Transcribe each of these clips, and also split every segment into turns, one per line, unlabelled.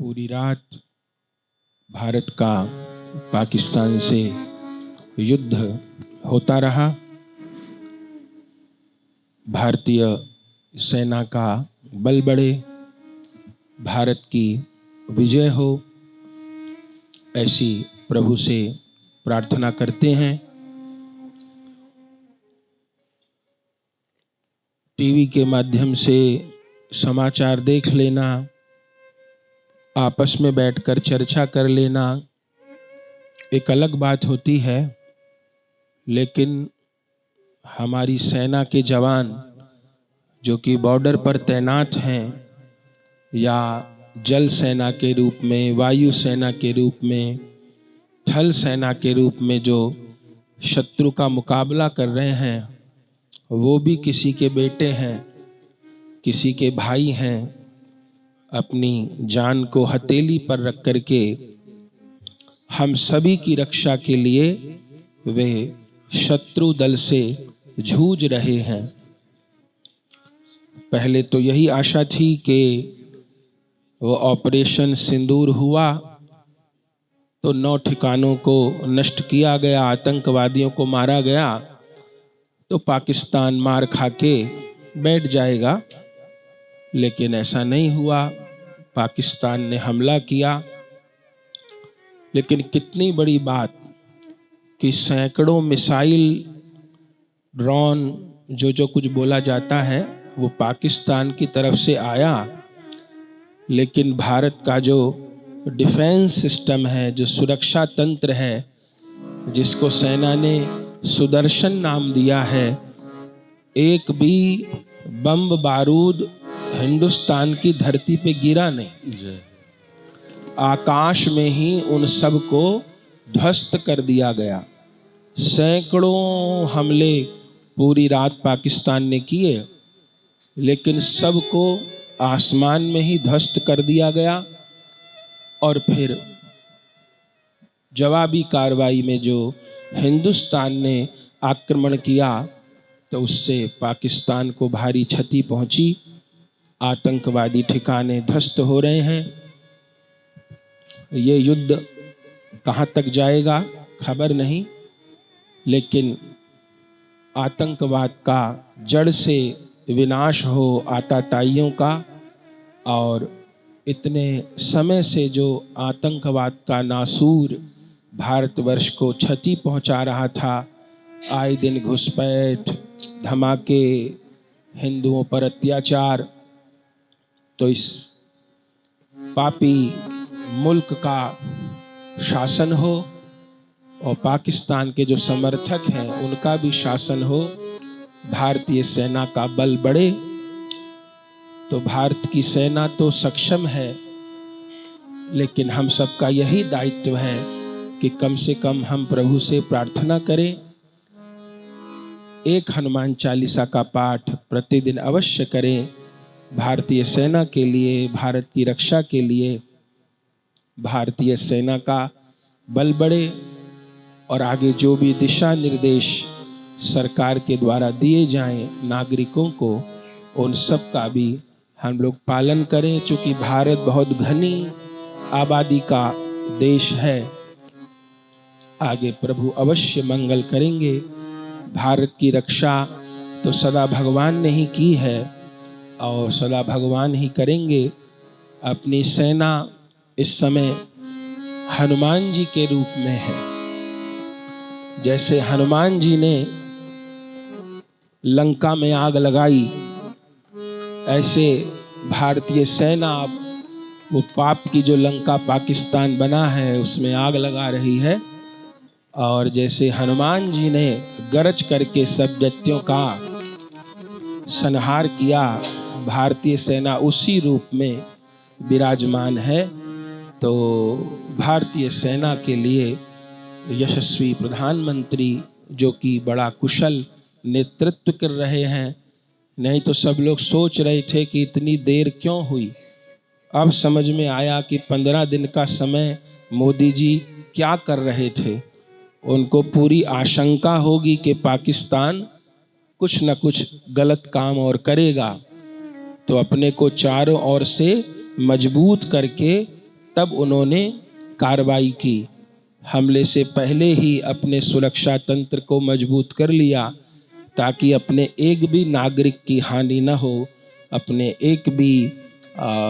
पूरी रात भारत का पाकिस्तान से युद्ध होता रहा। भारतीय सेना का बल बढ़े, भारत की विजय हो, ऐसी प्रभु से प्रार्थना करते हैं। टीवी के माध्यम से समाचार देख लेना, आपस में बैठकर चर्चा कर लेना एक अलग बात होती है, लेकिन हमारी सेना के जवान जो कि बॉर्डर पर तैनात हैं या जल सेना के रूप में, वायु सेना के रूप में, थल सेना के रूप में जो शत्रु का मुकाबला कर रहे हैं, वो भी किसी के बेटे हैं, किसी के भाई हैं। अपनी जान को हथेली पर रख करके हम सभी की रक्षा के लिए वे शत्रु दल से जूझ रहे हैं। पहले तो यही आशा थी कि वो ऑपरेशन सिंदूर हुआ तो 9 ठिकानों को नष्ट किया गया, आतंकवादियों को मारा गया तो पाकिस्तान मार खा के बैठ जाएगा, लेकिन ऐसा नहीं हुआ। पाकिस्तान ने हमला किया। लेकिन कितनी बड़ी बात कि सैकड़ों मिसाइल, ड्रोन, जो कुछ बोला जाता है वो पाकिस्तान की तरफ से आया, लेकिन भारत का जो डिफेंस सिस्टम है, जो सुरक्षा तंत्र है, जिसको सेना ने सुदर्शन नाम दिया है, एक भी बम बारूद हिंदुस्तान की धरती पे गिरा नहीं। आकाश में ही उन सब को ध्वस्त कर दिया गया। सैकड़ों हमले पूरी रात पाकिस्तान ने किए, लेकिन सबको आसमान में ही ध्वस्त कर दिया गया। और फिर जवाबी कार्रवाई में जो हिंदुस्तान ने आक्रमण किया तो उससे पाकिस्तान को भारी क्षति पहुंची। आतंकवादी ठिकाने ध्वस्त हो रहे हैं। ये युद्ध कहाँ तक जाएगा खबर नहीं, लेकिन आतंकवाद का जड़ से विनाश हो, आतताइयों का, और इतने समय से जो आतंकवाद का नासूर भारतवर्ष को क्षति पहुंचा रहा था, आए दिन घुसपैठ, धमाके, हिंदुओं पर अत्याचार, तो इस पापी मुल्क का शासन हो और पाकिस्तान के जो समर्थक हैं उनका भी शासन हो, भारतीय सेना का बल बढ़े। तो भारत की सेना तो सक्षम है, लेकिन हम सबका यही दायित्व है कि कम से कम हम प्रभु से प्रार्थना करें। एक हनुमान चालीसा का पाठ प्रतिदिन अवश्य करें, भारतीय सेना के लिए, भारत की रक्षा के लिए। भारतीय सेना का बल बढ़े और आगे जो भी दिशा निर्देश सरकार के द्वारा दिए जाएं नागरिकों को, उन सब का भी हम लोग पालन करें। चूँकि भारत बहुत घनी आबादी का देश है, आगे प्रभु अवश्य मंगल करेंगे। भारत की रक्षा तो सदा भगवान ने ही की है और सदा भगवान ही करेंगे। अपनी सेना इस समय हनुमान जी के रूप में है। जैसे हनुमान जी ने लंका में आग लगाई, ऐसे भारतीय सेना वो पाप की जो लंका पाकिस्तान बना है उसमें आग लगा रही है। और जैसे हनुमान जी ने गरज करके सब दैत्यों का संहार किया, भारतीय सेना उसी रूप में विराजमान है। तो भारतीय सेना के लिए यशस्वी प्रधानमंत्री जो कि बड़ा कुशल नेतृत्व कर रहे हैं, नहीं तो सब लोग सोच रहे थे कि इतनी देर क्यों हुई। अब समझ में आया कि 15 दिन का समय मोदी जी क्या कर रहे थे। उनको पूरी आशंका होगी कि पाकिस्तान कुछ न कुछ गलत काम और करेगा, तो अपने को चारों ओर से मजबूत करके तब उन्होंने कार्रवाई की। हमले से पहले ही अपने सुरक्षा तंत्र को मजबूत कर लिया ताकि अपने एक भी नागरिक की हानि न हो, अपने एक भी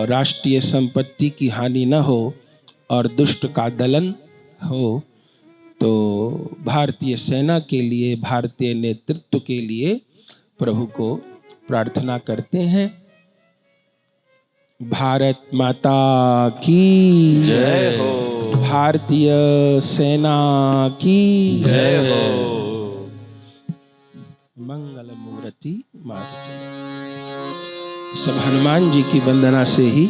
राष्ट्रीय संपत्ति की हानि न हो और दुष्ट का दलन हो। तो भारतीय सेना के लिए, भारतीय नेतृत्व के लिए प्रभु को प्रार्थना करते हैं। भारत माता की
जय हो।
भारतीय सेना की
जय हो।
मंगल मूर्ति मारुति। सब हनुमान जी की वंदना से ही